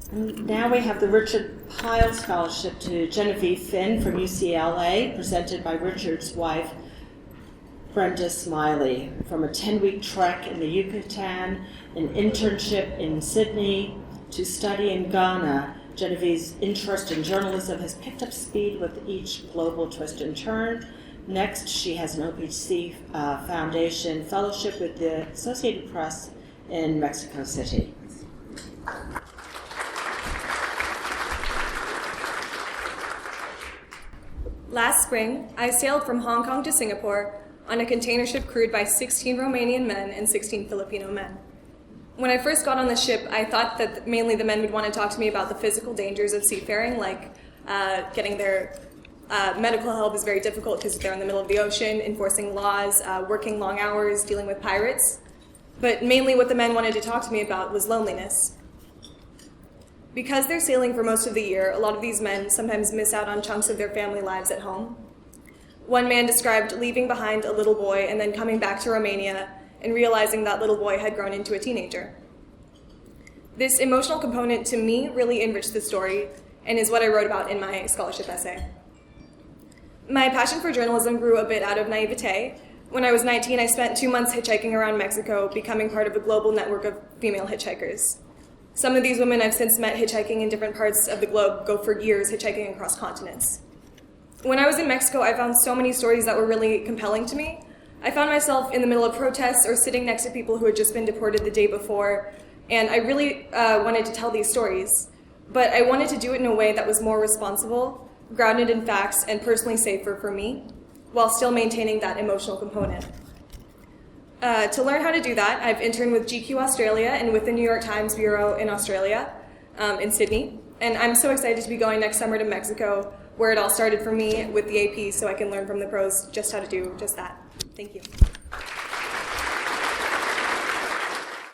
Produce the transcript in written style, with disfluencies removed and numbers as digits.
And now we have the Richard Pyle Scholarship to Genevieve Finn from UCLA, presented by Richard's wife, Brenda Smiley. From a 10-week trek in the Yucatan, an internship in Sydney, to study in Ghana, Genevieve's interest in journalism has picked up speed with each global twist and turn. Next, she has an OPC Foundation fellowship with the Associated Press in Mexico City. Last spring, I sailed from Hong Kong to Singapore on a container ship crewed by 16 Romanian men and 16 Filipino men. When I first got on the ship, I thought that mainly the men would want to talk to me about the physical dangers of seafaring, like getting their medical help is very difficult because they're in the middle of the ocean, enforcing laws, working long hours, dealing with pirates. But mainly what the men wanted to talk to me about was loneliness. Because they're sailing for most of the year, a lot of these men sometimes miss out on chunks of their family lives at home. One man described leaving behind a little boy and then coming back to Romania and realizing that little boy had grown into a teenager. This emotional component to me really enriched the story and is what I wrote about in my scholarship essay. My passion for journalism grew a bit out of naivete. When I was 19, I spent 2 months hitchhiking around Mexico, becoming part of a global network of female hitchhikers. Some of these women I've since met hitchhiking in different parts of the globe go for years hitchhiking across continents. When I was in Mexico, I found so many stories that were really compelling to me. I found myself in the middle of protests or sitting next to people who had just been deported the day before, and I really wanted to tell these stories. But I wanted to do it in a way that was more responsible, grounded in facts, and personally safer for me, while still maintaining that emotional component. To learn how to do that, I've interned with GQ Australia and with the New York Times Bureau in Australia, in Sydney. And I'm so excited to be going next summer to Mexico, where it all started for me with the AP, so I can learn from the pros just how to do just that. Thank you.